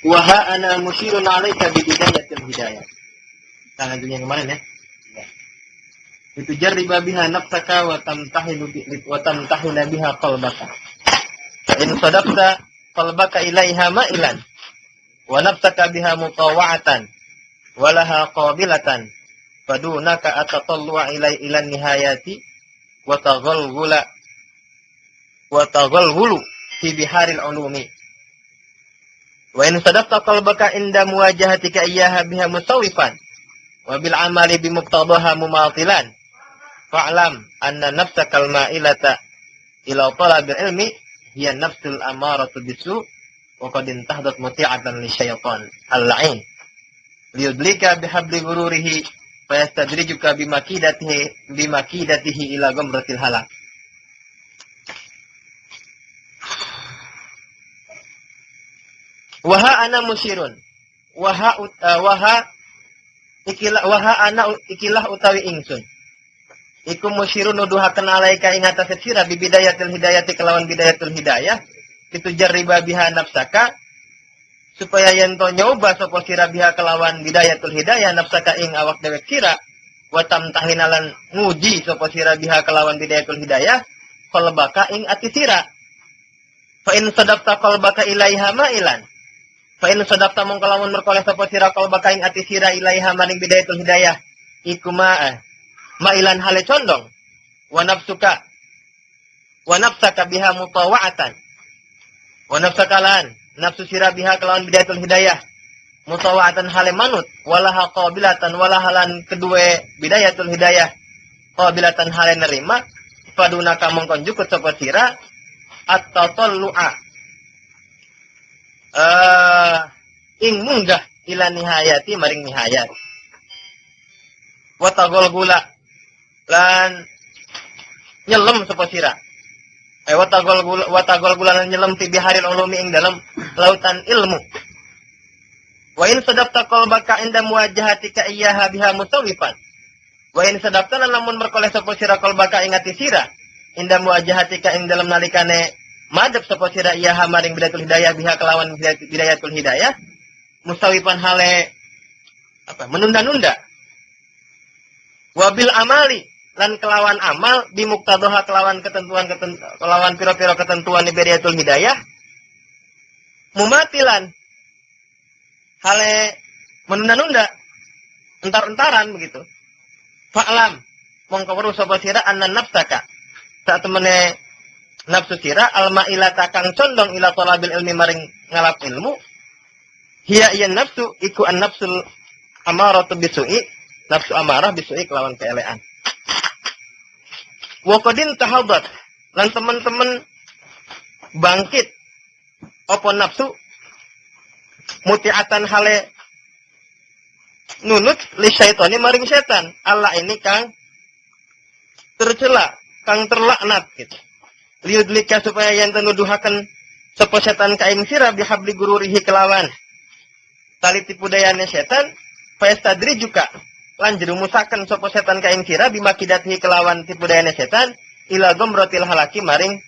Wa ha ana musyirun 'alaika bi bidayatil hidayah. Nah, yang kemarin ya. Itu jarriba biha nafsaka wa tamtahinu biha qalbaka. Fa in sadaqta qalbaka ilaiha ma'ilan wa nafsaka biha mutawa'atan wa laha qabilatan fadunaka atatallu'a ila nihayati wa taghalghulu fi biharil ulumi. Wa in sadaqta qalbaka inda muwajahatika iyyaha biha musawwifan wa bil amali bi muqtadaha mumatilan fa'lam anna nafsakal ma'ilata ila talabil ilmi hiya nafsul amaratu bisu wa qad intahdat muti'atan lisyaitan al-la'in liyudlika bihabli ghururihi fayastadrijuka bimakidatihi ila ghamratil halak. Waha ana musyirun waha ana ikilah utawi ingsun iku musyirun nuduhaken alaika ing atase sira bibidayatil hidayati kelawan bidayatul hidayah itu jarriba biha nafsaka supaya yen to nyoba sapa sira biha kelawan bidayatul hidayah nafsaka ing awak dewek sira wa tamtahinalan nguji sapa sira biha kelawan bidayatul hidayah qalbaka ing ati sira fa in sadaqta qalbaka ilaiha ma'ilan fa in sadaqta mung kelawan merkoleh sapa sira qalbaka ing ati sira ilaiha maring bidayatul hidayah iku ma'ilan hale condong wa nafsaka biha mutawa'atan wa nafsaka lan nafsu sira biha kelawan bidayatul hidayah mutawa'atan hale manut walaha qabilatan walahalan kedua bidayatul hidayah qabilatan hale nerima padunaka mongkon jukut sapa sira at-tatallu'a ing munggah ila nihayati maring nihayat wa taghalghula lan nyelem sapa sira wa taghalghula lan nyelem fi biharil ulumi ing dalam lautan ilmu wa in sadaqta qalbaka inda muwajahatika iyyaha biha musawwifan wa in sadaqta lan lamun merkoleh sapa sira qalbaka ing ati sira inda muwajahatika ing dalam nalikane madhep sapa sira iyyaha maring bidayatul hidayah biha kelawan bidayatul hidayah musawwifan hale menunda-nunda wabil amali lan kelawan amal bimuqtadaha kelawan kelawan pira-pira ketentuan bidayatul hidayah mumatilan hale menunda-nunda entar-entaran begitu fa'lam mongko weruh sapa sira anna nafsaka sak temene nafsu sira al-ma'ilata kang condong ila talabil ilmi maring ngalap ilmu hiya yen nafsu iku an-nafsul amaratu bisu'i nafsu amarah bisu'i kelawan keelean wa qadin tahadat lan teman-teman bangkit apa nafsu muti'atan hale nunut li syaitani maring setan Allah ini kang tercela kang terlaknat gitu liudlika supaya yang tenuduhaken sapa setan ka ing sira bihabli gururihi kelawan tali tipu dayane setan fayastadri juga lan jerumusaken sapa setan ka ing sira bimakidatihi kelawan tipu dayane setan ila ghamratil halaki maring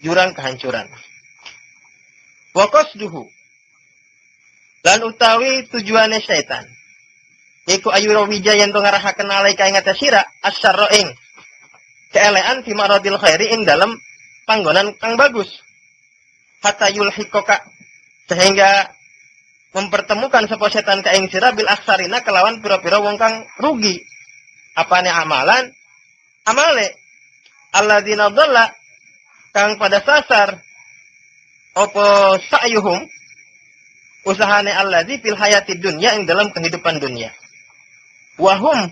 jurang kehancuran wa qasduhu lan utawi tujuane setan iku ayura wijaya ento ngarahaken alaika ing atas sira asyarra ing keelean fi maradil khairi ing dalam panggonan kang bagus hatta yulhiqaka sehingga mempertemukan sapa setan ka ing sira bil aksarina kelawan pira-pira wong kang rugi apane amalan amale alladzina dhalla kang pada sasar apa sa'yuhum usahane alladzi fil hayati dunya ing dalam kehidupan dunia wahum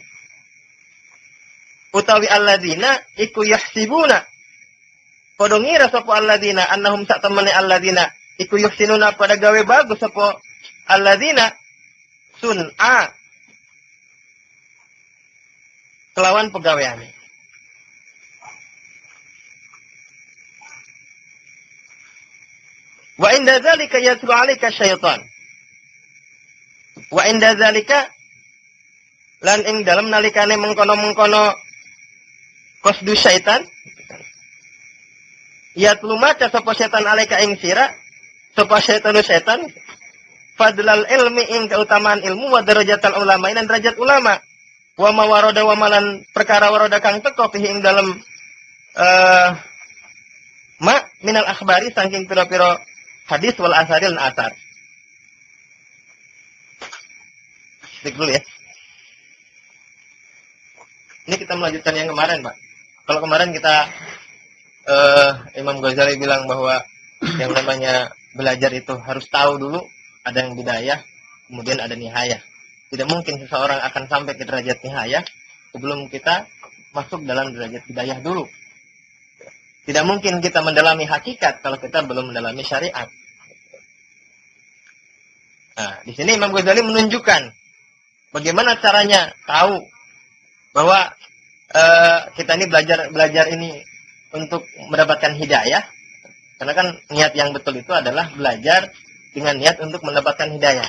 utawi alladzina iku yahsibuna padha ngira sapa alladzina annahum sak temene alladzina iku yuhsinuna pada gawe bagus sapa alladzina sun'a kelawan pegaweane wa inda zalika yatlu alika syaitan wa inda zalika lan ing dalam nalikane mengkono-mengkono qasdu syaitan yatlu maca sapa setan alika ing sira sapa setan fadlal ilmi ing keutamaan ilmu wa darajatal ulama dan derajat ulama. Wa ma warada wa malan perkara warada kang teko fihi ing dalem minal akhbari saking pira-pira hadis wal asaril lan asar. Tik dulu ya. Ini kita melanjutkan yang kemarin, Pak. Kalau kemarin kita Imam Ghazali bilang bahwa yang namanya belajar itu harus tahu dulu, ada yang bidayah, kemudian ada nihayah. Tidak mungkin seseorang akan sampai ke derajat nihayah sebelum kita masuk dalam derajat bidayah dulu. Tidak mungkin kita mendalami hakikat kalau kita belum mendalami syariat. Nah, di sini Imam Ghazali menunjukkan bagaimana caranya tahu bahwa kita ini belajar ini untuk mendapatkan hidayah. Karena kan niat yang betul itu adalah belajar dengan niat untuk mendapatkan hidayah.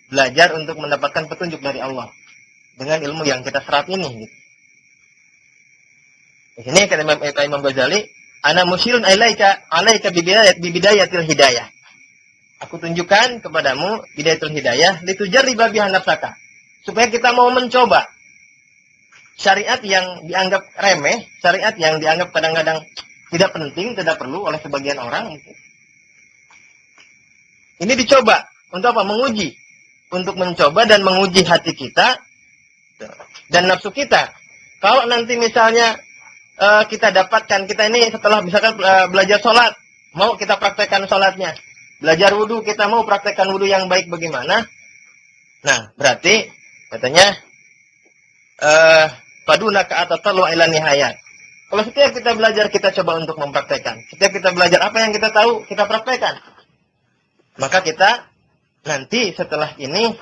Belajar untuk mendapatkan petunjuk dari Allah dengan ilmu yang kita serap ini. Gitu. Di sini kata Imam Ghazali, ana musyirun alaika bibidayatil hidayah. Aku tunjukkan kepadamu bidayatul hidayah litujarriba biha nafsaka. Supaya kita mau mencoba syariat yang dianggap remeh, syariat yang dianggap kadang-kadang tidak penting, tidak perlu oleh sebagian orang. Ini dicoba untuk apa? Menguji. Untuk mencoba dan menguji hati kita dan nafsu kita. Kalau nanti misalnya kita dapatkan, kita ini setelah misalkan belajar sholat, mau kita praktekkan sholatnya. Belajar wudhu, kita mau praktekkan wudhu yang baik bagaimana? Nah, berarti katanya paduna ka atatalu ila nihayat. Kalau setiap kita belajar, kita coba untuk mempraktekkan. Setiap kita belajar apa yang kita tahu, kita praktekkan. Maka kita nanti setelah ini,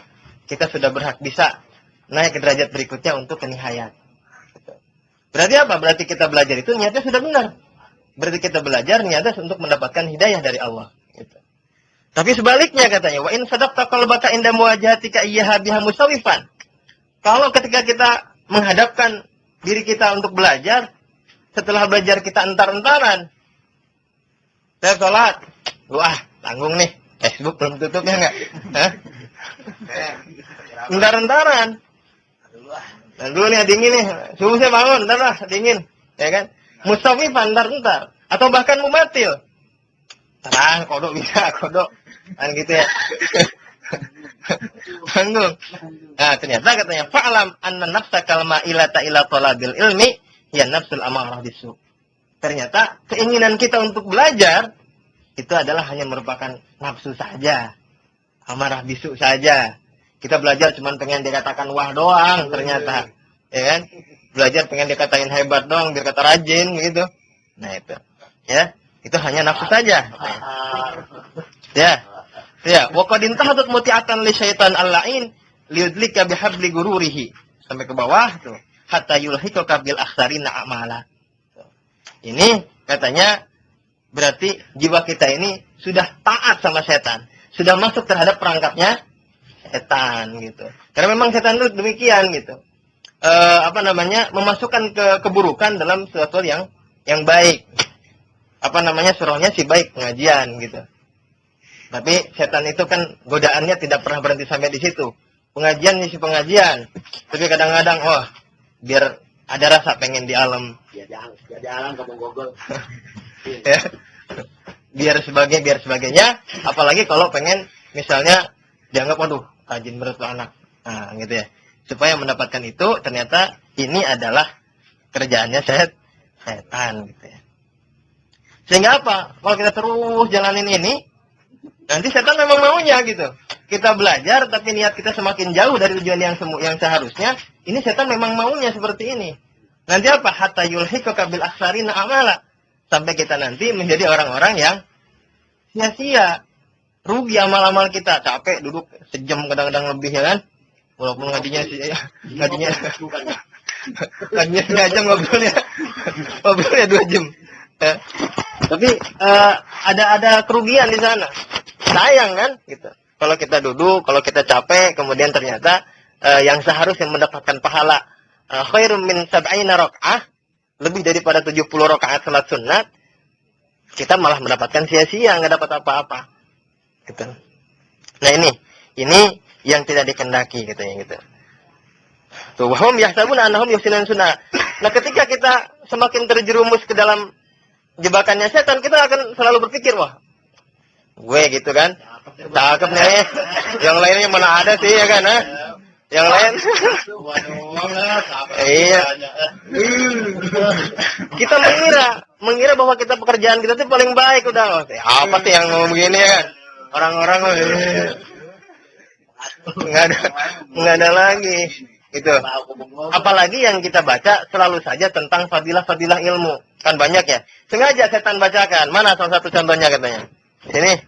kita sudah berhak bisa naik ke derajat berikutnya untuk ke nihayat. Berarti apa? Berarti kita belajar itu niatnya sudah benar. Berarti kita belajar niatnya untuk mendapatkan hidayah dari Allah. Gitu. Tapi sebaliknya katanya, wa in sadaqta qalbaka inda muwajahatika iyyaha biha musawifan. Kalau ketika kita menghadapkan diri kita untuk belajar, setelah belajar kita entar-entaran. Saya sholat, wah tanggung nih, Facebook belum tutup ya nggak? Entar-entaran. Nah, dulu nih dingin nih, subuh saya bangun, entar lah dingin, ya kan? Mustawifan entar-entar, atau bahkan mumatil. Terang, kodok bisa, kodok, kan gitu ya. Tanggung. Nah, ternyata katanya fa'lam anna nafsakal ma'ilata ila talabil ilmi ya nafsul amarah bisu. Ternyata keinginan kita untuk belajar itu adalah hanya merupakan nafsu saja. Amarah bisu saja. Kita belajar cuma pengen dikatakan wah doang ternyata. Ya kan? Belajar pengen dikatain hebat doang biar kata rajin gitu. Nah itu. Ya, itu hanya nafsu saja. Ya. Ya, wa qad intahadat muti'atan li syaitan al-la'in liyudlika bihabli gururihi. Sampai ke bawah tuh. Hatta yulhiqaka bil akhsarina a'mala. Ini katanya berarti jiwa kita ini sudah taat sama setan, sudah masuk terhadap perangkapnya setan gitu. Karena memang setan itu demikian gitu. Memasukkan keburukan dalam sesuatu yang baik. Suruhnya si baik pengajian gitu. Tapi setan itu kan godaannya tidak pernah berhenti sampai di situ. Pengajian ngisi pengajian. Tapi kadang-kadang, biar ada rasa pengen di alam. Ya di alam kamu gogol. Ya. Biar sebagainya. Apalagi kalau pengen misalnya dianggap, rajin mertua anak. Nah, gitu ya. Supaya mendapatkan itu, ternyata ini adalah kerjaannya setan gitu ya. Sehingga apa? Kalau kita terus jalanin ini, nanti setan memang maunya gitu. Kita belajar tapi niat kita semakin jauh dari tujuan yang seharusnya. Ini setan memang maunya seperti ini. Nanti apa? Hatta yulhiqaka bil akhsarina amala. Sampai kita nanti menjadi orang-orang yang sia-sia. Rugi amal-amal kita. Capek duduk sejam kadang-kadang lebih ya kan. Walaupun ngajinya setengah jam ngobrolnya 2 jam. Ya. Tapi ada kerugian di sana. Sayang kan gitu. Kalau kita duduk, kalau kita capek, kemudian ternyata yang seharusnya mendapatkan pahala khairum min sab'ina raka'ah, lebih daripada 70 rakaat salat sunat, kita malah mendapatkan sia-sia, nggak dapat apa-apa. Gitu. Nah Ini yang tidak dikehendaki katanya gitu. Tuh, wahum yahsabuna annahum yuhsinuna sunnah. Nah, ketika kita semakin terjerumus ke dalam jebakannya setan, kita akan selalu berpikir, wah, gue gitu kan, cakep nih. Yang lainnya mana ada sih ya kan? Ha? Yang lain, iya. Kita mengira bahwa kita pekerjaan kita itu paling baik udah. Apa sih yang ngomong begini ya kan? Orang-orang nggak ada lagi. Itu. Apalagi yang kita baca selalu saja tentang fadilah-fadilah ilmu. Kan banyak ya. Sengaja setan bacakan. Mana salah satu contohnya katanya? Sini.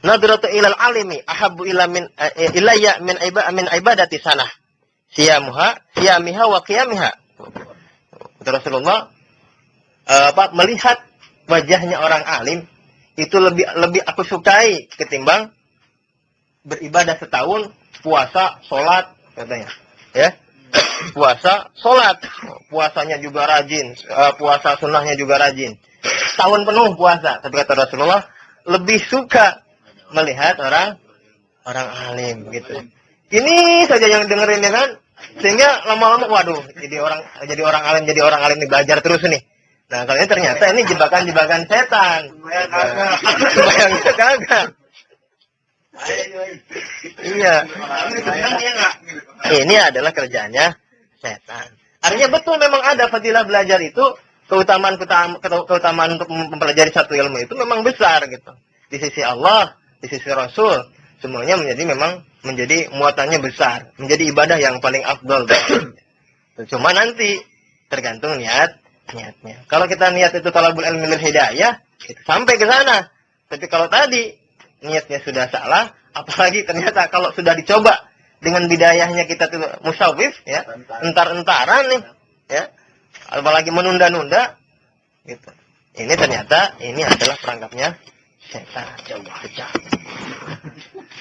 Nadratu ilal alimi ahabbu ilayya min ibadati sanah. Siyamiha wa qiyamiha. Rasulullah melihat wajahnya orang alim itu lebih aku sukai ketimbang beribadah setahun, puasa, sholat katanya. Ya. Puasa, sholat. Puasanya juga rajin, puasa sunnahnya juga rajin. Setahun penuh puasa. Tapi kata Rasulullah lebih suka melihat orang alim gitu. Ini saja yang dengerin ya kan, sehingga lama-lama waduh jadi orang alim nih, belajar terus nih. Nah, kalau ini ternyata ini jebakan setan. Bayangnya kagak. Iya. Ini adalah kerjanya setan. Artinya betul memang ada fadilah belajar itu, keutamaan untuk mempelajari satu ilmu itu memang besar gitu. Di sisi Allah, di sisi Rasul, semuanya menjadi muatannya besar, menjadi ibadah yang paling afdol. Cuma nanti tergantung niatnya. Kalau kita niat itu talabul ilmi lil hidayah, itu sampai ke sana. Tapi kalau tadi niatnya sudah salah, apalagi ternyata kalau sudah dicoba dengan bidayahnya kita tuh musawwif ya, entar-entaran nih, ya. Apalagi menunda-nunda gitu. Ini ternyata ini adalah perangkapnya setan.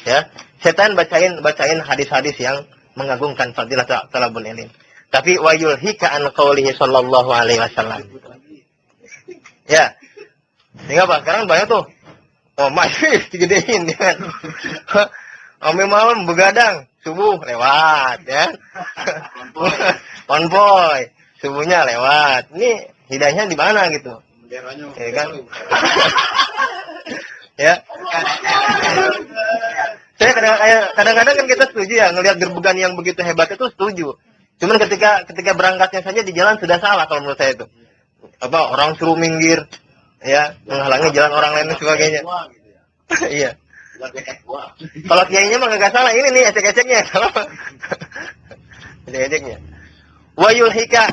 Ya, setan bacain hadis-hadis yang mengagungkan fadilah talabul ilm. Tapi wa yulhika an qaulihi sallallahu alaihi wasallam. Ya. Sehingga apa? Sekarang banyak tuh. Oh, masih digedein kan. Sampai malam begadang, subuh lewat ya. Konvoy, subuhnya lewat. Ini hidayahnya di mana gitu? Ya kan? Ya. Saya kadang-kadang kan kita setuju ya, ngelihat gerbegan yang begitu hebat itu setuju. Cuman ketika berangkatnya saja di jalan sudah salah kalau menurut saya itu. Apa orang suruh minggir, ya, menghalangi jalan orang lain dan sebagainya. Iya. Kalau kiainya mah nggak salah, ini nih ecek-eceknya. Ecek-eceknya. Wa yulhika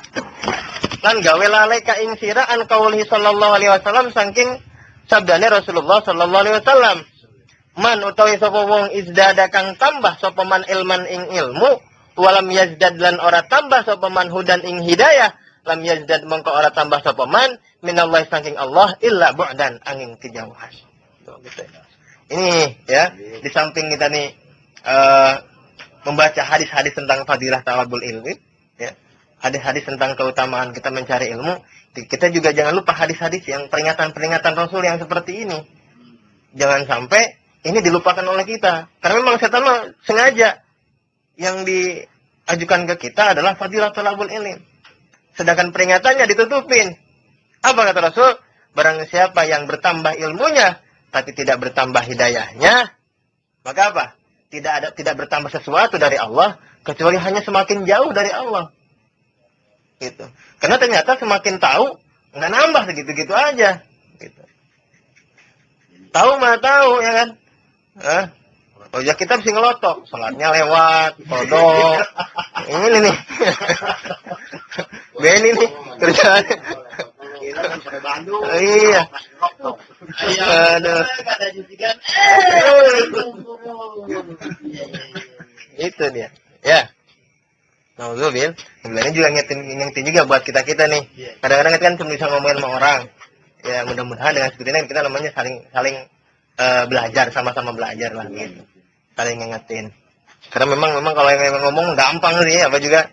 lan gawe lale ka ing sira an qaulih sallallahu alaihi wasallam saking sabdane Rasulullah sallallahu alaihi wasallam. Man utawi sapa wong izdada kang tambah sapa man ilman ing ilmu, walam yazdad lan ora tambah sapa man hudan ing hidayah, lam yazdad mongko ora tambah sapa man minallahi saking Allah illa bu'dan angin kejauhan. Tuh, gitu. Ini ya, di samping kita nih membaca hadis-hadis tentang fadilah talabul ilmi, ya. Hadis-hadis tentang keutamaan kita mencari ilmu, kita juga jangan lupa hadis-hadis yang peringatan-peringatan Rasul yang seperti ini. Jangan sampai ini dilupakan oleh kita. Karena memang setan sengaja yang diajukan ke kita adalah fadilah talabul ilm. Sedangkan peringatannya ditutupin. Apa kata Rasul? Barang siapa yang bertambah ilmunya tapi tidak bertambah hidayahnya, maka apa? Tidak bertambah sesuatu dari Allah kecuali hanya semakin jauh dari Allah. Gitu. Karena ternyata semakin tahu nggak nambah segitu-gitu aja. Gitu. Tahu mah tahu ya kan? Oh ya kita mesti ngelotok, sholatnya lewat, kodok. Ini nih. Beni nih kerjaan. Iya. Aduh. Itu dia. Ya. Nauzubil. Sebenarnya juga ngingetin juga buat kita nih. Kadang-kadang kita kan cuma bisa ngomongin sama orang. Ya mudah-mudahan dengan seperti ini kita namanya saling belajar, sama-sama belajar lah gitu. Saling ngingetin. Karena memang kalau yang ngomong gampang sih, apa juga.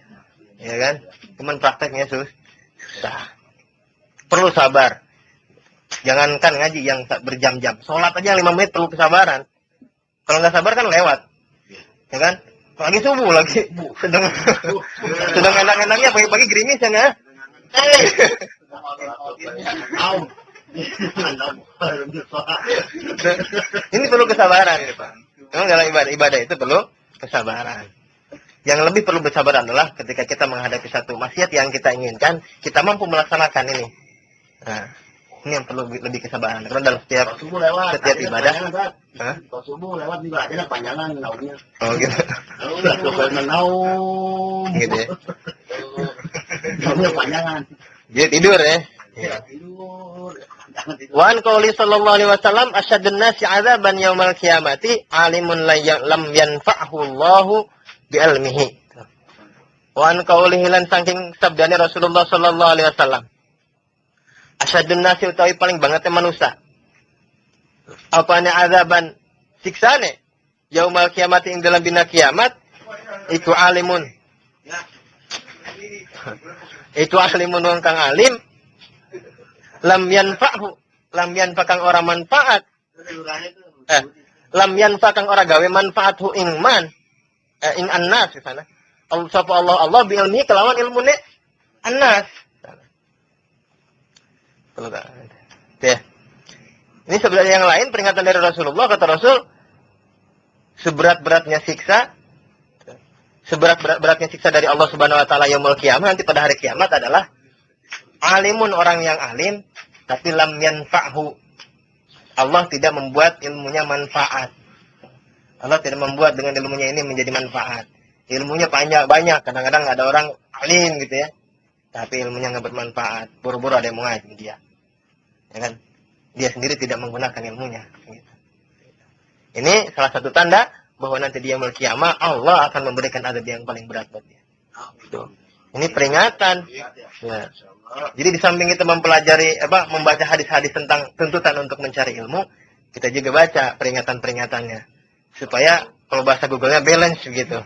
Ya kan? Cuman prakteknya susah. Perlu sabar. Jangankan ngaji yang berjam-jam. Sholat aja 5 menit perlu kesabaran. Kalau nggak sabar kan lewat. Ya kan? Lagi subuh lagi. Sedang enak-enaknya pagi-pagi gerimis ya nggak? Ini perlu kesabaran. Memang dalam ibadah itu perlu kesabaran. Yang lebih perlu bersabar adalah ketika kita menghadapi satu maksiat yang kita inginkan, kita mampu melaksanakan ini. Nah, ini yang perlu lebih kesabaran. Karena dalam setiap ibadah, Kalau subuh lewat juga ada panjangan naumnya. oh gitu, Udah coba naum. gitu ya. Naumnya panjangan. Jadi tidur ya. Tidur. Jangan tidur. Wan qauli sallallahu alaihi wasallam asyadun nasi 'adzaban yaumal qiyamati alimun lam yanfa'hu Allahu bi ilmihi. Wan qaulihi lan saking sabdane Rasulullah sallallahu alaihi wasallam. Asyadun nasi utawi paling bangetnya manusia. Apane azaban siksane yaumal qiyamati ing dalam dina kiamat iku alimun. Itu alimun wong kang alim lam yanfa'kang ora manfaat lam yanfa'kang ora gawe manfaathu ing man ing annas di sana Allah bi ilmi kelawan ilmune annas. Ya. Ini sebenarnya yang lain peringatan dari Rasulullah, kata Rasul seberat-beratnya siksa dari Allah Subhanahu wa taala yaumul qiyamah nanti pada hari kiamat adalah alimun orang yang alim tapi lam yanfa'hu. Allah tidak membuat ilmunya manfaat. Allah tidak membuat dengan ilmunya ini menjadi manfaat. Ilmunya banyak, kadang-kadang ada orang alim gitu ya. Tapi ilmunya nggak bermanfaat. Buru-buru ada yang mau ngaji dia. Ya kan? Dia sendiri tidak menggunakan ilmunya. Gitu. Ini salah satu tanda bahwa nanti dia yaumul qiyamah Allah akan memberikan azab yang paling berat buat dia. Gitu. Ini peringatan. Ya. Jadi di samping kita mempelajari membaca hadis-hadis tentang tuntutan untuk mencari ilmu, kita juga baca peringatan-peringatannya supaya kalau bahasa Google-nya balance gitu.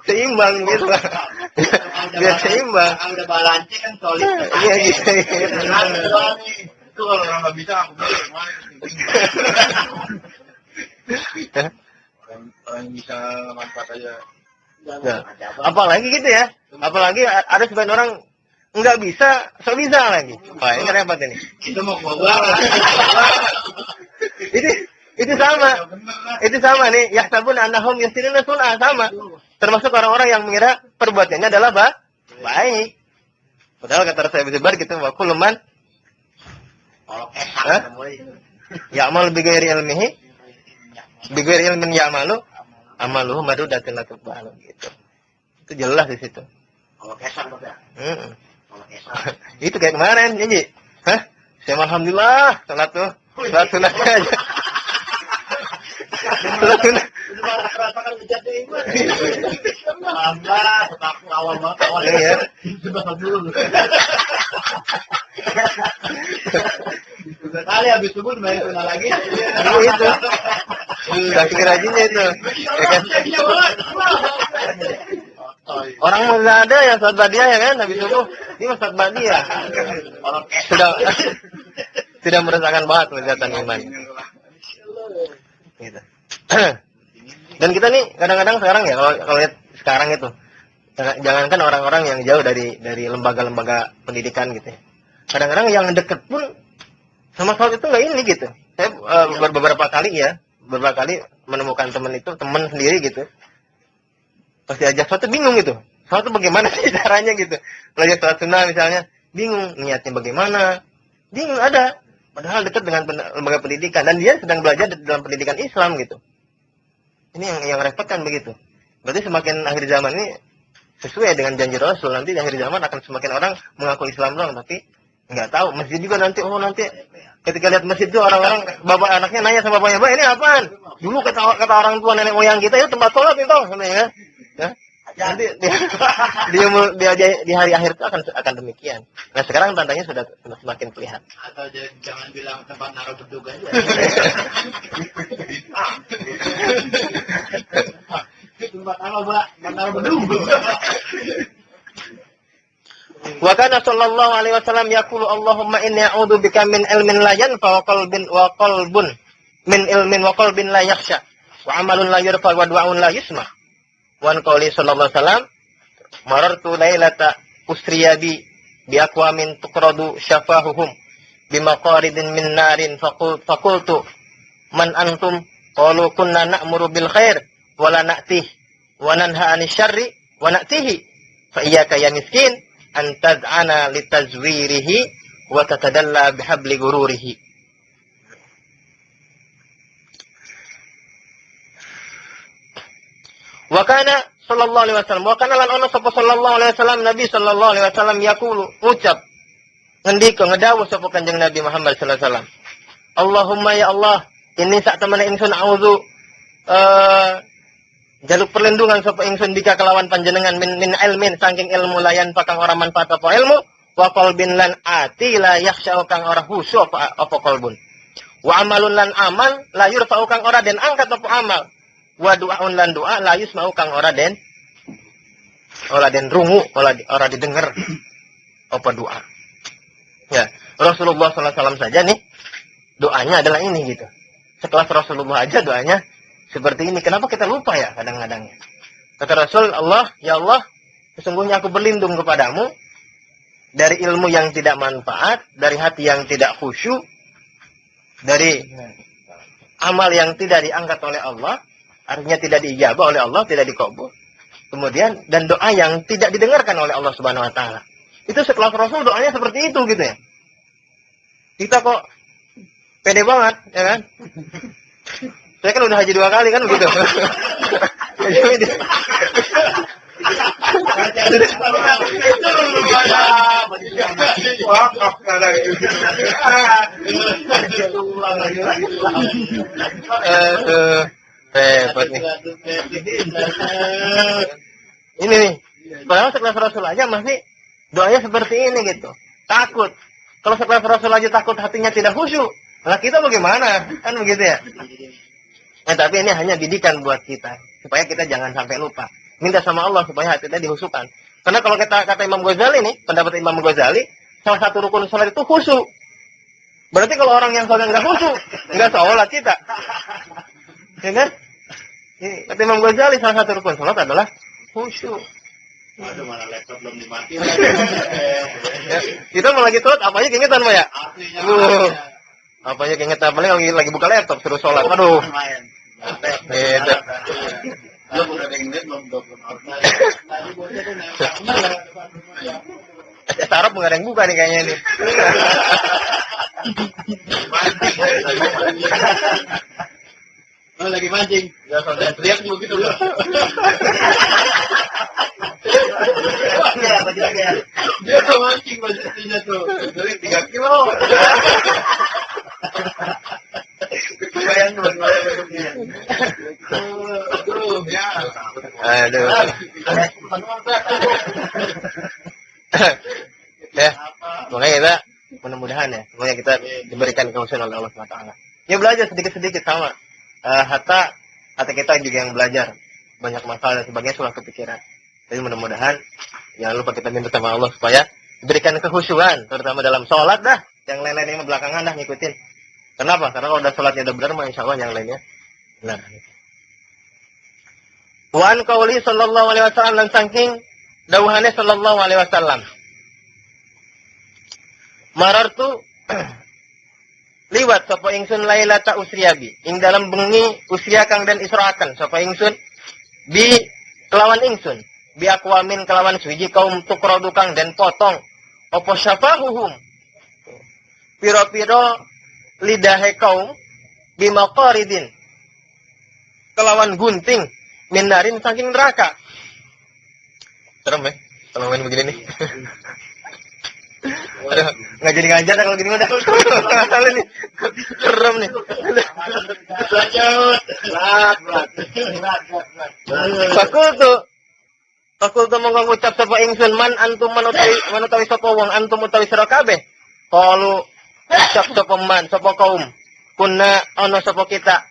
Seimbang gitu. Biar seimbang. Udah balance kan solid. Iya gitu. Itu kalau orang nggak bisa aku bilang orang bisa manfaat aja. Nah, apalagi gitu ya. Apalagi ada sebagian orang nggak bisa, so bisa lagi. Wah, ini repot ini. Itu mau gua. Itu sama. Itu sama nih. Yahsabun annahum yasiruna sun'a sama. Termasuk orang-orang yang mengira perbuatannya adalah baik. Padahal kata Rasul Ibnu Bar gitu, wa kullu man ya'mal bi ghairi ilmihi bi ghairi ilmin ya'malu amaluhu madudatun latubal gitu. Itu jelas di situ. Kalau kesan Pak. Itu kayak kemarin nyanyi. Hah? Saya alhamdulillah salat tuh. Salat sunat aja. Salat sunat. Rasakan menjadi iman. Alhamdulillah, takut awal banget awal. Iya. Sudah dulu. Kali habis subuh main tuna lagi. Itu. Saking rajinnya itu. Ya kan? Orang nggak ada yang salat badiah ya kan habis subuh. Ini salat badiah. Sudah merasakan banget kelezatan iman. Gitu. Dan kita nih kadang-kadang sekarang ya kalau lihat sekarang itu jangankan orang-orang yang jauh dari lembaga-lembaga pendidikan gitu ya. Kadang-kadang yang deket pun sama salat itu nggak ini gitu. Saya beberapa kali menemukan teman sendiri gitu. Pas diajak salat bingung gitu. Salat itu bagaimana sih caranya gitu. Belajar salat sunnah misalnya, bingung niatnya bagaimana. Bingung ada. Padahal dekat dengan lembaga pendidikan dan dia sedang belajar dalam pendidikan Islam gitu. Ini yang repot kan begitu. Berarti semakin akhir zaman ini sesuai dengan janji Rasul, nanti di akhir zaman akan semakin orang mengaku Islam doang tapi nggak tahu. Masjid juga nanti ketika lihat masjid itu orang-orang bapak anaknya nanya sama bapaknya, "Bah, ini apaan?" Dulu kata orang tua nenek moyang kita itu tempat sholat itu katanya ya. Nanti di hari akhir itu akan demikian. Nah, sekarang tandanya sudah semakin kelihatan. Atau jangan bilang tempat naruh bedug aja. Tempat apa, Mbak? Tempat naruh bedug. Wa kana sallallahu alaihi wasallam yaqulu Allahumma inni a'udzu bika min ilmin la yanfa wa qalbun min ilmin wa qalbin la yakhsha wa amalun la yurfa wa du'aun la yusma. Wa an qouli sallallahu alaihi wasallam marartu lailata usriya bi aqwamin tuqradu syafahuhum bimaqaridin min narin faqultu man antum qalu kunna na'muru bil khair wa la na'tih wa nanha 'anil syarri wa na'tihi fa iyyaka ya miskin an tad'ana litazwirihi wa tatadalla bihabli gururihi. Wa kana sallallahu alaihi wasallam wa kana lan ono sapa sallallahu alaihi wasallam Nabi sallallahu alaihi wasallam yaqulu ucap ngendika ngedawuh sapa Kanjeng Nabi Muhammad sallallahu alaihi wasallam Allahumma ya Allah ini sak temene ingsun auzu jaluk perlindungan sapa ingsun bika kelawan panjenengan min ilmin saking ilmu layan pakang ora manfaat apa ilmu wa qalbin lan ati la yakhsha kang ora khusyuk apa qalbun wa amalun lan amal la yurfa kang ora den angkat apa amal wa du'aun lan doa la yusma'u kang ora den rungu ora didengar apa doa. Ya, Rasulullah sallallahu alaihi wasallam saja nih doanya adalah ini gitu. Sekelas Rasulullah aja doanya seperti ini. Kenapa kita lupa ya kadang-kadang? Kata Rasul, Allah, ya Allah, sesungguhnya aku berlindung kepadamu dari ilmu yang tidak manfaat, dari hati yang tidak khusyuk, dari amal yang tidak diangkat oleh Allah, artinya tidak diijabah oleh Allah, tidak dikabul. Kemudian dan doa yang tidak didengarkan oleh Allah Subhanahu wa taala. Itu sekelas Rasul doanya seperti itu gitu ya. Kita kok pede banget, ya kan? Saya kan udah haji 2 kali kan begitu. Repot nih. Ini nih. Padahal sekelas Rasul aja masih doanya seperti ini gitu. Takut. Kalau sekelas Rasul aja takut hatinya tidak khusyuk. Nah kita bagaimana? Kan begitu ya. Nah tapi ini hanya didikan buat kita. Supaya kita jangan sampai lupa. Minta sama Allah supaya hati kita dihusukkan. Karena kalau kata Imam Ghazali nih, pendapat Imam Ghazali, salah satu rukun sholat itu khusyuk. Berarti kalau orang yang sholat nggak khusyuk, nggak sholat kita. Ya kan? Kata Imam Ghazali salah satu rukun sholat adalah khusyuk. Aduh, mana laptop belum dimatiin. Ya, kita mau lagi sholat, apa aja keingetan Pak ya? Apa aja keingetan, paling lagi buka laptop terus sholat. Aduh. Gitu. Belum udah dengerin belum Sarap nggak ada yang buka nih kayaknya nih. Oh, lagi mancing. Ya, soalnya teriak begitu loh. Dia tuh mancing bajunya tuh. Dari 3 kilo. Kebayang tuh. Aduh, ya. Aduh. Ya, makanya kita mudah-mudahan ya, semoga kita diberikan kekhusyuan oleh Allah SWT. Ya belajar sedikit-sedikit sama. Hatta kita juga yang belajar banyak masalah dan sebagainya sudah kepikiran. Jadi mudah-mudahan jangan lupa kita minta sama Allah supaya diberikan kekhusyuan, terutama dalam sholat dah. Yang lain-lainnya belakangan dah ngikutin. Kenapa? Karena kalau udah sholatnya udah benar, mah insya Allah yang lainnya. Nah. Wan qauli sallallahu alaihi wasallam dan saking dawuhane sallallahu alaihi wasallam. Marartu liwat sapa ingsun lailata usriyabi ing dalam bengi usia kang den israaken sapa ingsun bi kelawan ingsun bi aqwamin kelawan suwiji kaum tukrodu kang den potong apa syafahuhum pira-pira lidahe kaum bi maqaridin kelawan gunting minarin saking neraka. Serem ya kalau main begini nih. Aduh, nggak jadi ngajar kalau gini udah. Salah nih. Serem nih. Fakultu monggo ngucap sapa ingsun man antum manutawi sapa wong antum utawi sira kabeh. Qalu ucap sapa man sapa kaum. Kunna ana sapa kita.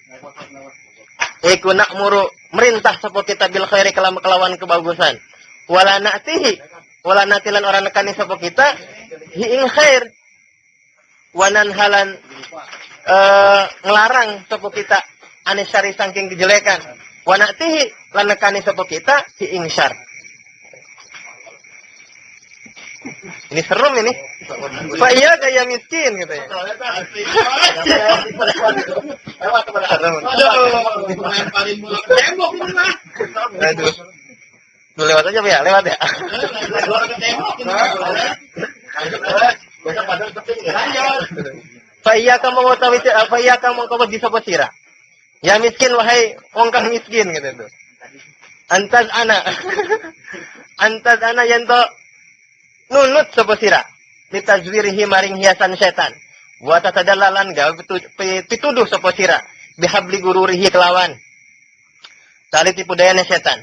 Iku nakmuru merintah sapa kita bil khairi kelawan kebagusan. Wala na'tihi wala natilan orang nekani sapa kita hi ing khair wanan halan ngelarang sapa kita anisari saking kejelekan wanatihi lan nekani sapa kita hi ing syar. Ini serem ini. Fa iya kayak miskin gitu ya. Aduh. Lu lewat aja ya, lewat ya. Fa iya kamu ngotawi fa iya kamu kau bisa posira. Ya miskin wahai wong kang miskin gitu tuh. Antas ana yanto nunut sapa sira litazwirihi maring hiasan setan wa tatadallalan gawe pituduh sapa sira bihabli gururihi kelawan tali tipu dayane setan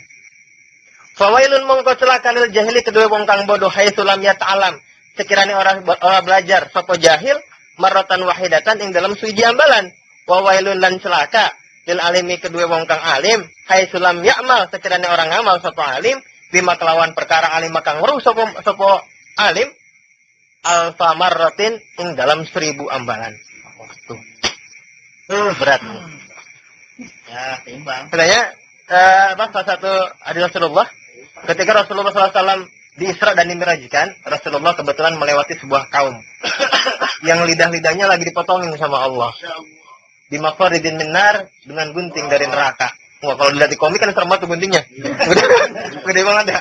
fawailun mongko celaka lil jahili kedua wong kang bodoh hai sulam ya ta'alam sekiranya orang belajar sapa jahil marratan wahidatan ing dalam suji ambalan wa wailun lan celaka lil alimi kedua wong kang alim hai sulam ya'mal sekiranya orang ngamal sapa alim bima kelawan perkara alim kang weruh sapa alim alfa marratin ing dalam 1000 ambalan. Tuh. Berat. Ya, timbang. Katanya salah satu hadis Rasulullah ketika Rasulullah SAW di Isra dan Dimi'rajkan, Rasulullah kebetulan melewati sebuah kaum yang lidah-lidahnya lagi dipotongin sama Allah. Di mafaridin minar dengan gunting dari neraka. Wah, kalau dilihat di komik kan serem banget tuh guntingnya. Gede banget ya.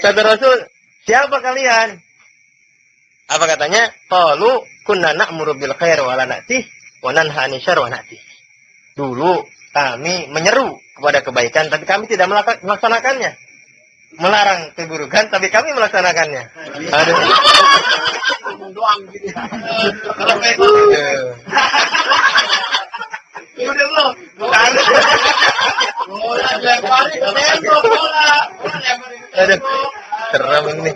Kata Rasul, siapa kalian? Apa katanya? Qalu kunna na'muru bil khair wa la na'tih wa nanha 'anil syarri wa na'tih. Dulu kami menyeru kepada kebaikan tapi kami tidak melaksanakannya. Melarang keburukan tapi kami melaksanakannya. Aduh. Doang gitu. Udah belum? Bola lempari ke tembok bola. Aduh. Seram ini.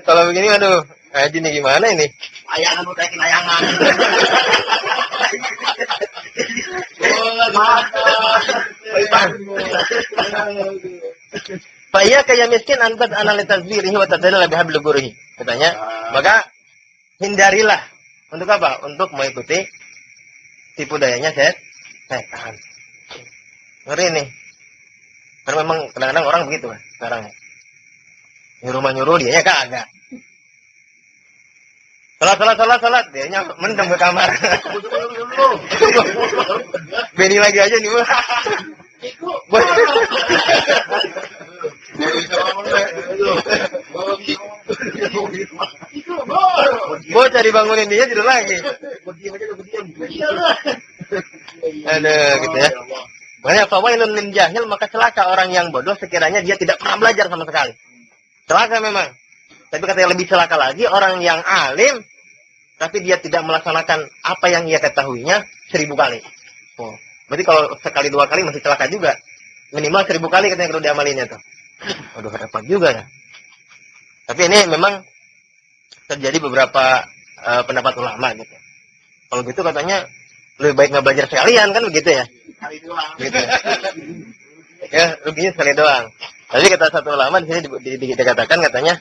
Kalau begini aduh, ngaji nih gimana ini? Layangan udah kena layangan. Bola Fa iya kayak miskin antat analitas dirihi wa tadalla bihablil gurhi. Katanya, maka hindarilah untuk apa? Untuk mengikuti tipu dayanya setan. Ngeri nih. Karena memang kadang-kadang orang begitu kan sekarang. Nyuruh dia ya kagak. Salat dianya mendem ke kamar. Beni lagi aja nih. Gue cari bangunin dia tidur lagi. Aduh gitu ya. Makanya fawailun lil jahil maka celaka orang yang bodoh sekiranya dia tidak pernah belajar sama sekali. Celaka memang. Tapi katanya lebih celaka lagi orang yang alim tapi dia tidak melaksanakan apa yang ia ketahuinya 1000 kali. Oh, berarti kalau sekali 2 kali masih celaka juga. Minimal 1000 kali katanya kalau diamalinnya tuh. Waduh repot juga ya. Tapi ini memang terjadi beberapa pendapat ulama gitu. Kalau gitu katanya lebih baik nggak belajar sekalian kan begitu ya. Gitu. Ya ruginya sekali doang. Tapi kata satu ulama di sini dikatakan katanya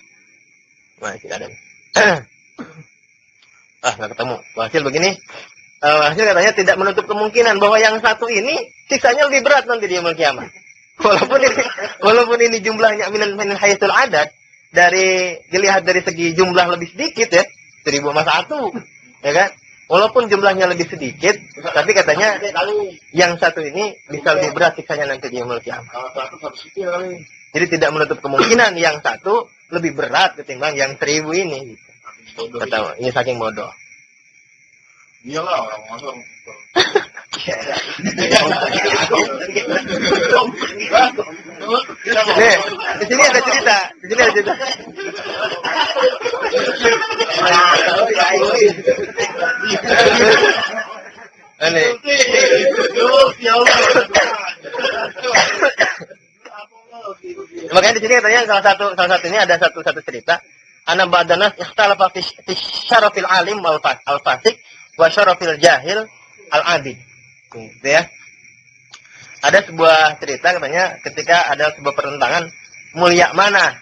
masih ada. Nggak ketemu. Hasil begini. Hasil katanya tidak menutup kemungkinan bahwa yang satu ini siksanya lebih berat nanti di yaumul kiamat. Walaupun ini jumlahnya min haitsul adad dari dilihat dari segi jumlah lebih sedikit ya 1000 sama 1 ya kan. Walaupun jumlahnya lebih sedikit, tapi katanya yang satu ini bisa lebih berat siksanya nanti di yaumul kiamat. Jadi tidak menutup kemungkinan yang satu lebih berat ketimbang yang 1000 ini. Kata ini saking bodoh. Iyalah orang ngomong. Nih, di sini ada cerita. Aneh. Makanya di sini katanya salah satu ini ada satu cerita. Ana ba'danas ikhtalafa fi syarafil alim al fasik wa syarafil jahil al abid. Gitu ya. ada sebuah cerita katanya ketika ada sebuah pertentangan mulia mana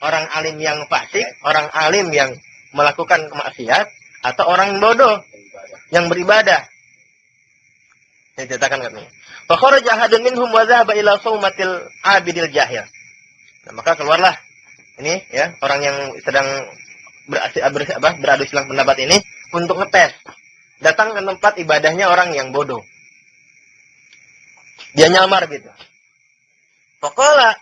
orang alim yang fasik, orang alim yang melakukan kemaksiat atau orang bodoh yang beribadah. Diceritakan katanya. Fa kharaja ahadun minhum wa dhahaba ila saumatil abidil jahil. Nah, maka keluarlah ini ya orang yang sedang beradu silang pendapat ini untuk ngetes. Datang ke tempat ibadahnya orang yang bodoh. Dia nyamar gitu. Faqala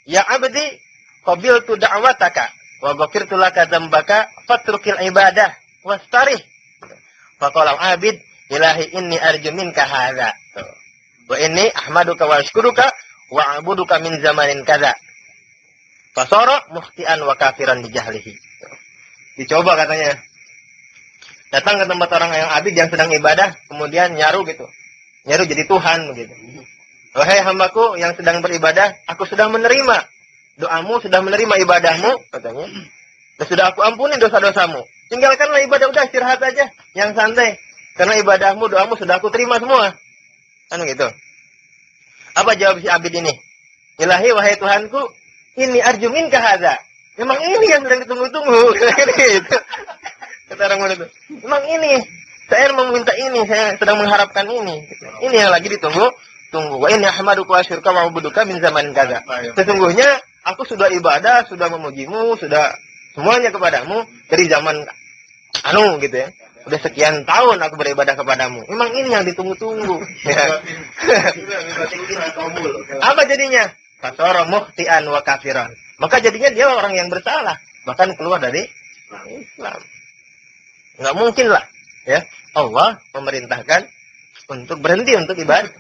ya abdi qabiltu da'wataka wa ghafirtu laka dzambaka fatrukil ibadah wastarih. Faqala abid ilahi inni arju minka hadza. Wa inni ahmaduka wa ashkuruka wa a'buduka min zamanin kadza. Fasara muhtian wa kafiran di jahlihi. Dicoba katanya. Datang ke tempat orang yang abid yang sedang ibadah, kemudian nyaru gitu. Nyaru jadi Tuhan begitu. Wahai hambaku yang sedang beribadah, aku sudah menerima doamu, sudah menerima ibadahmu, katanya. Dan sudah aku ampuni dosa-dosamu. Tinggalkanlah ibadah, udah istirahat aja, yang santai. Karena ibadahmu, doamu sudah aku terima semua. Kan gitu. Apa jawab si abid ini? Ilahi wahai Tuhanku, ini arju minka hadza. Memang ini yang sedang ditunggu-tunggu. Gitu. Kata orang muda itu. Memang ini. Saya meminta ini, saya sedang mengharapkan ini. Ini yang lagi ditunggu. Tunggu. Wa inni ahmaduka wa asyuruka wa ubuduka min zamanin kadza. Sesungguhnya aku sudah ibadah, sudah memujimu, sudah semuanya kepadamu dari zaman gitu ya. Udah sekian tahun aku beribadah kepadamu. Memang ini yang ditunggu-tunggu. Ya. Apa jadinya? Fasara muhtian wa kafiran. Maka jadinya dia orang yang bersalah, bahkan keluar dari Islam. Enggak mungkin lah, ya. Allah memerintahkan untuk berhenti untuk ibadah.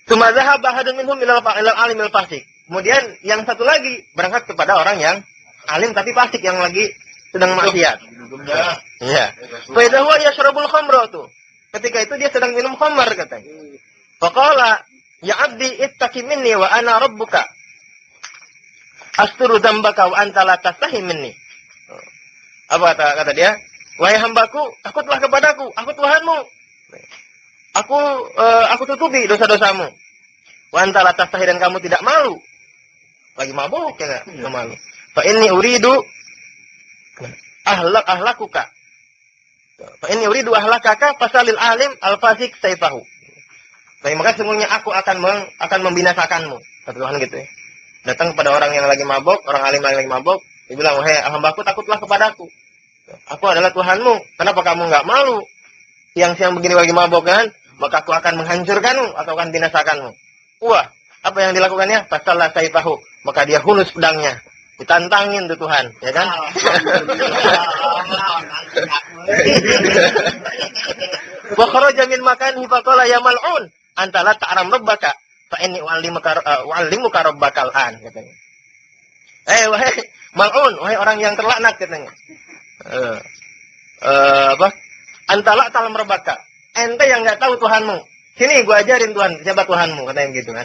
Sumadzah bahadun minhum ilal alimil fasik. Kemudian yang satu lagi berangkat kepada orang yang alim tapi fasik yang lagi sedang maksiat. Iya. Fa idza huwa yashrabul khamra tuh. Ketika itu dia sedang minum khamar katanya. Faqala ya abdi ittaqi minni wa ana rabbuka. Asturu dzambaka wa anta la tastahi minni. Apa kata dia? Wahai hambaku, takutlah kepadaku, aku Tuhanmu. Aku tutupi dosa-dosamu. Wa anta la tastahi dan kamu tidak malu. Lagi mabuk ya enggak malu. Fa inni uridu ahlakuka. Fa inni uridu ahlakaka fasalil alim al-fasik saifahu. Baik, maka sesungguhnya aku akan membinasakanmu. Kata Tuhan gitu ya. Datang kepada orang yang lagi mabuk, orang alim yang lagi mabuk, dia bilang, "Wahai hambaku, takutlah kepadaku. Aku adalah Tuhanmu. Kenapa kamu enggak malu? Siang-siang begini lagi mabuk kan? Maka aku akan menghancurkanmu atau akan binasakanmu." Wah, apa yang dilakukannya? Fasalla saifahu. Maka dia hulus pedangnya. Ditantangin tuh Tuhan, ya kan? Wa kharaja min makanihi faqala ya mal'un anta la ta'ram rabbaka fa inni u'allimuka rabbakal an katanya. Wahai mal'un, wahai orang yang terlaknat katanya. Anta la ta'lam rabbaka. Ente yang enggak tahu Tuhanmu. Sini gua ajarin Tuhan, siapa Tuhanmu katanya gitu kan.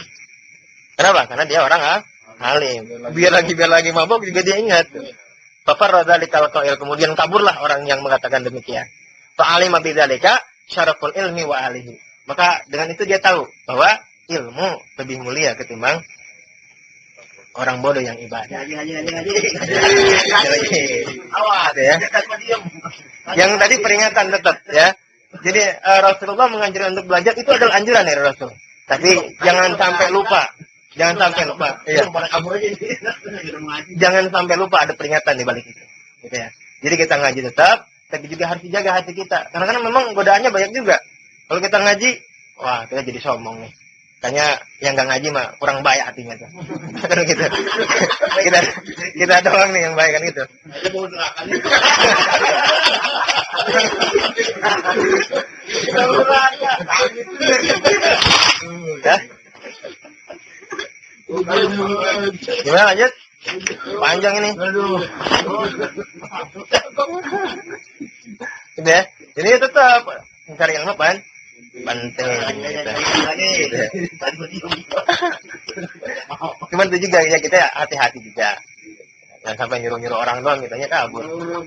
Kenapa? Karena dia orang alim. Biar lagi mabuk juga dia ingat. Fafarra dzalikal qail, kemudian kaburlah orang yang mengatakan demikian. Fa'alima bidzalika syaraful ilmi wa alihi. Maka dengan itu dia tahu bahwa ilmu lebih mulia ketimbang orang bodoh yang ibadah. Awas ya. Yang tadi peringatan tetap ya. Jadi Rasulullah menganjurkan untuk belajar itu adalah anjuran ya Rasul. Tapi jangan sampai lupa. Jangan sampai lupa. Iya. Jangan sampai lupa ada peringatan di balik itu. Gitu ya. Jadi kita ngaji tetap, tapi juga harus dijaga hati kita. Karena memang godaannya banyak juga. Kalau kita ngaji, wah kita jadi sombong nih. Kayaknya yang nggak ngaji mah kurang baik hatinya tuh. Kan gitu. kita doang nih yang baik kan gitu. Ya. Gimana lanjut? Panjang ini. Udah. Jadi tetap mencari ilmu kan? Penting. Cuman itu juga ya kita hati-hati juga. Jangan sampai nyuruh-nyuruh orang doang kitanya kabur. Nyuruh.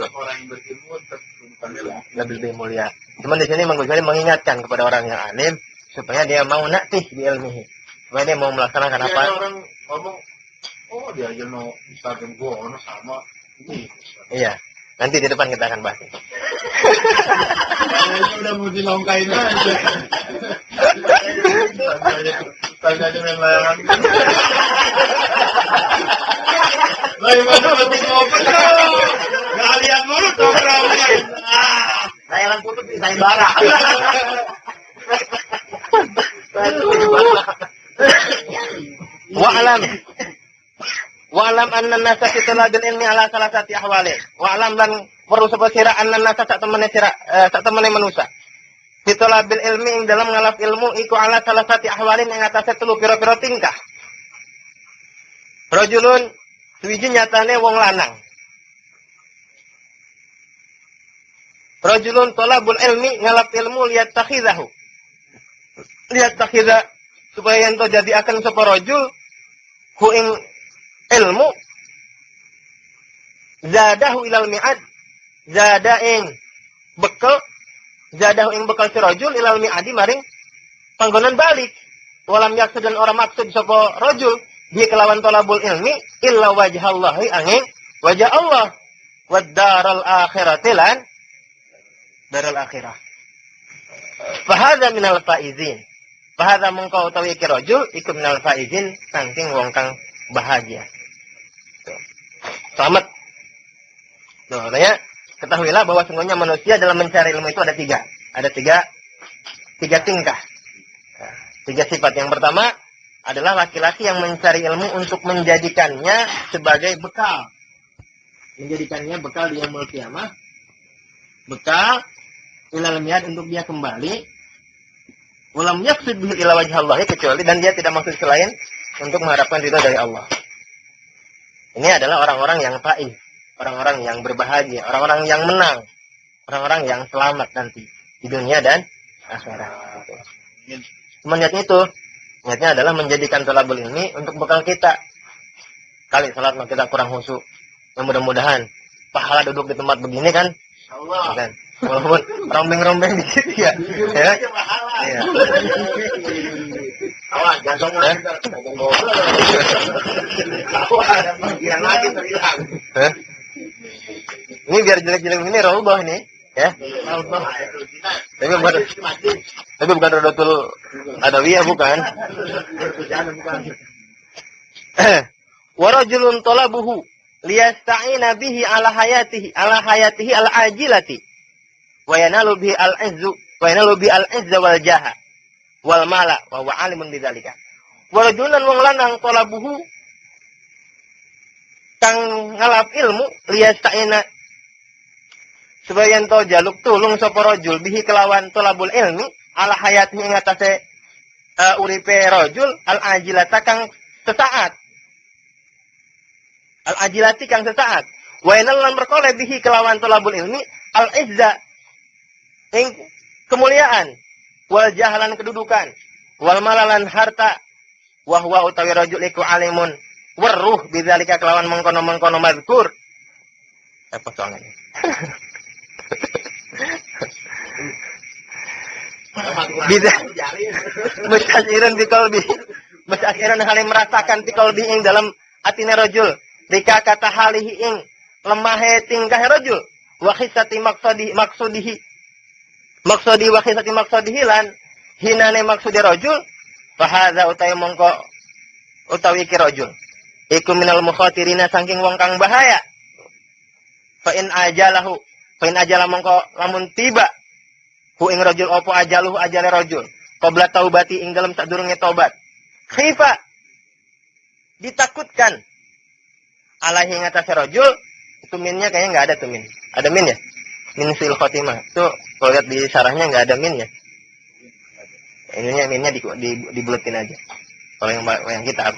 Orang yang berilmu bukan Lebih mulia. Cuman di sini Imam Ghazali mengingatkan kepada orang yang alim supaya dia mau naktih di ilmihi. Supaya dia mau melaksanakan apa? Ada orang ngomong, oh dia aja no Instagram gua sama ini. Iya. Nanti di depan kita akan bahas. Kayaknya udah mau dilongkain aja. Tanya aja main layangan. Bagaimana mati ngopen tuh? Gak lihat mulu tuh programnya. Layangan putus bisa bara. Wa'alam anna nasa fi talabil ilmi ala salasati ahwali. Wa'alam lan perlu sebut sira anna nasa sak temene manusa. Fi talabil ilmi ing dalam ngalap ilmu iku ala salasati ahwalin ing atase telu pira-pira tingkah. Rajulun suwiji nyatane wong lanang. Rajulun talabul ilmi ngalap ilmu liat takhidahu. Liat takhidha supaya ento jadi akan sapa rajul hu ing ilmu zadahu ilal mi'ad zadahu ing bekal si rajul ilal mi'adi maring panggonan balik walam yaksud dan orang maksud sapa rajul dia kelawan talabul ilmi illa wajhallahi angin wajah Allah wad daral akhirati lan daral akhirah fahadha minal faizin fahadha mengkau utawi iki rajul iku minal faizin saking wong kang bahagia. Selamat. Tuh, makanya ketahuilah bahwa sungguhnya manusia dalam mencari ilmu itu ada tiga. Ada tiga tingkah. Nah, tiga sifat. Yang pertama adalah laki-laki yang mencari ilmu untuk menjadikannya sebagai bekal. Menjadikannya bekal di yaumul qiyamah. Bekal ilal mi'ad untuk dia kembali. Walam yaqsid bihi ila wajhallahi kecuali dan dia tidak maksud selain untuk mengharapkan ridha dari Allah. Ini adalah orang-orang yang faiz, orang-orang yang berbahagia, orang-orang yang menang, orang-orang yang selamat nanti di dunia dan akhirat. Cuma niatnya itu, niatnya adalah menjadikan thalabul ilmi untuk bekal kita. Kali salat kita kurang khusyuk, yang mudah-mudahan pahala duduk di tempat begini kan, Allah. kan? Walaupun rombeng-rombeng dikit ya, ya. Iya. Awas, jangan ngomong. Awas, yang lagi terhilang. Hah? Ini biar jelek-jelek ini raubah nih, ya. Tapi bukan Rodatul Adawiyah bukan. Warajulun talabuhu liyasta'ina bihi ala hayatihi al-ajilati wa yanalu bihi al-izzu wa yanalu bihi al-izza wal jaha wal mala wa huwa alimun bidzalika. Warajulan wong lanang talabuhu kang ngalap ilmu liyasta'ina supaya ento jaluk tulung sapa rajul bihi kelawan talabul ilmi ala hayatihi ing atase uripe rajul al-ajilata kang sesaat. Al-ajilati kang sesaat. Wa inal lan berkoleh bihi kelawan talabul ilmi al-izza ing kemuliaan wal jahalan kedudukan wal malalan harta wa huwa utawi rajul iku alimun weruh bidzalika kelawan mengkono-mengkono mazkur. Apa soalnya? Bidah mustasyiran bi qalbi mustasyiran hale merasakan bi qalbi ing dalam atine rajul rika kata halihi ing lemahe tingkah rajul wa khisati maksudi wa khisati maksadihi lan hinane maksudi rajul fa hadza utawi mongko utawi iki rajul iku minal mukhatirina saking wong kang bahaya fa in ajala mongko lamun tiba hu ing rajul opo ajaluhu ajale rajul qabla taubati ing dalem sadurunge tobat khifa ditakutkan alaihi ing atase rajul itu minnya kayaknya enggak ada tuh min. Ada min ya? Min fil khotimah. Tuh kalau lihat di sarahnya enggak ada min ya. Ininya minnya dibuletin aja. Kalau yang kitab.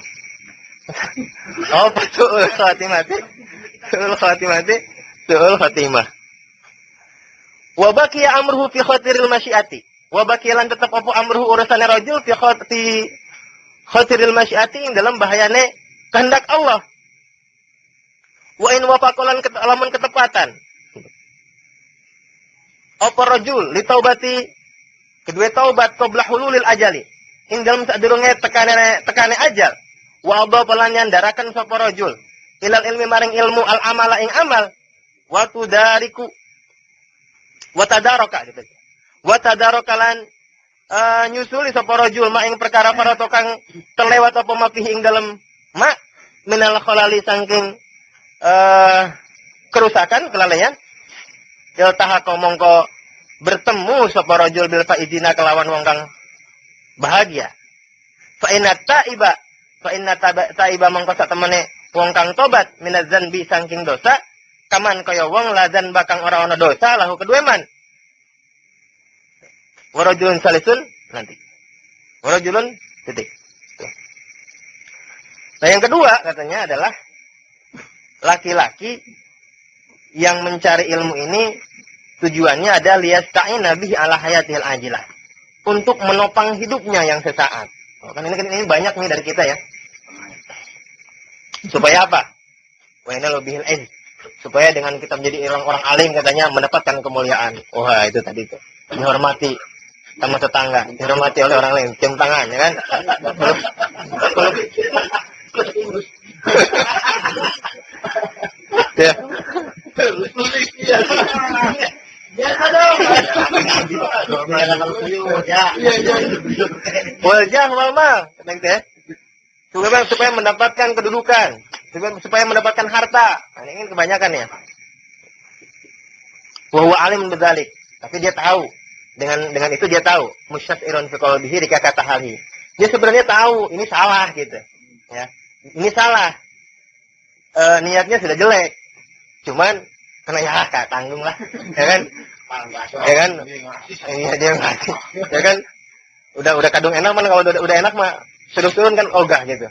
Oh, suul khotimah. Suul khotimah. Wa baqiya amruhu fi khatiril masyiati. Wa baqiya lan tetep apa amruhu urusane rajul fi khatiril masyiati ing dalam bahayane kehendak Allah. Wa in wafaqalan lamun ketepatan. Apa rajul li taubati kedua taubat qabla hululil ajali. Ing dalem sadurunge tekane ajal. Wa adha palan nyandaraken sapa rajul ilal ilmi maring ilmu al amala ing amal wa tudariku wa tadaraka gitu. Wa tadarakalan nyusuli sapa rajul ma ing perkara para tukang terlewat apa mafihi ing dalem ma minal khalali saking kerusakan kelalaian iltaha mongko bertemu sapa rajul bil faizina kelawan wong kang bahagia fa inna taiba mongko satemene wong kang tobat minaz zanbi saking dosa kaman kaya wong lazan bakang ora ana dosa lahu kedue man warajulun salisun nanti warajulun titik. Nah yang kedua katanya adalah laki-laki yang mencari ilmu ini tujuannya ada liyasta'ina bihi ala hayatihil ajilah. Untuk menopang hidupnya yang sesaat. Oh, kan ini banyak nih dari kita ya. Supaya apa? Wa inna bihil ilm. Supaya dengan kita menjadi orang alim katanya mendapatkan kemuliaan. Wah, itu tadi tuh. Dihormati sama tetangga, dihormati oleh orang lain, cium tangan ya kan? Ya. Biasa dong. Wajah mal. Supaya mendapatkan kedudukan, supaya mendapatkan harta. Nah, ini kebanyakan ya. Wa huwa alim bidzalik. Tapi dia tahu. Dengan itu dia tahu. Musyafirun fi qalbihi rika tahali. Dia sebenarnya tahu ini salah gitu. Ya. Ini salah. Niatnya sudah jelek. Cuman karena ya kak tanggung lah, ya kan? Ya kan? Iya dia ngasih, ya kan? Udah kadung enak mana kalau udah enak mah suruh turun kan ogah gitu.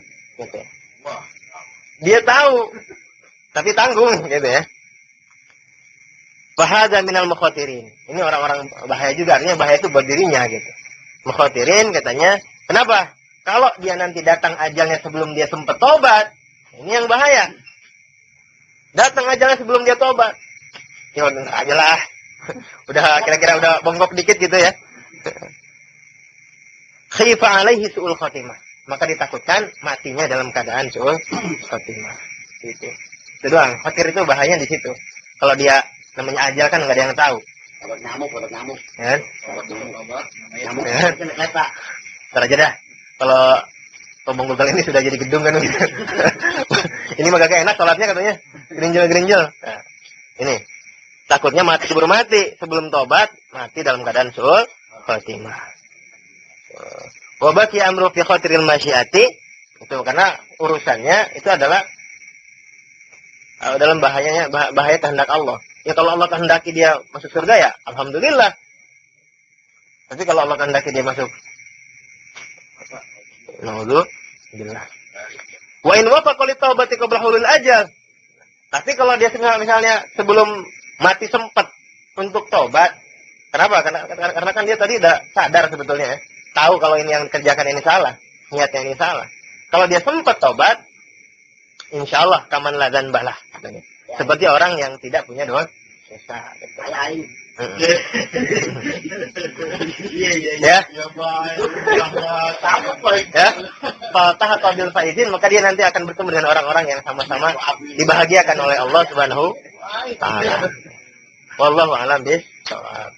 Dia tahu, tapi tanggung gitu ya. Bahada minal mukhatirin. Ini orang-orang bahaya juga, artinya bahaya itu buat dirinya gitu. Mukhatirin katanya, kenapa? Kalau dia nanti datang ajalnya sebelum dia sempat tobat, ini yang bahaya. Datang aja sebelum dia tobat. Ya udah aja lah. Udah kira-kira udah bongkok dikit gitu ya. Khifa alaihi su'ul khotimah. Maka ditakutkan matinya dalam keadaan su'ul khotimah. Gitu. Itu doang. Fakir itu bahayanya di situ. Kalau dia namanya ajal kan nggak ada yang tahu. Obat nyamuk. Ya. Nyamuk. Ntar aja dah. Kalau Tombong Google ini sudah jadi gedung kan gitu. Ini mah gak enak sholatnya katanya. Gerinjel. Nah, ini. Takutnya mati keburu mati. Sebelum tobat, mati dalam keadaan su'ul khotimah. Wa baqi amru fi khatiril masyiati. Itu karena urusannya itu adalah dalam bahaya kehendak Allah. Ya kalau Allah kehendaki dia masuk surga ya alhamdulillah. Tapi kalau Allah kehendaki dia masuk naudzubillah. Wa in wafaqa li taubati qabla hulul ajal. Tapi kalau dia misalnya sebelum mati sempat untuk tobat, kenapa? Karena kan dia tadi udah sadar sebetulnya ya. Tahu kalau ini yang dikerjakan ini salah, niatnya ini salah. Kalau dia sempat tobat, insyaallah kaman ladzan balah katanya. Seperti orang yang tidak punya dosa. Ya. Kalau tahap qabil faizin maka dia nanti akan bertemu dengan orang-orang yang sama-sama dibahagiakan oleh Allah Subhanahu wa taala. Wallahu a'lam bishawab.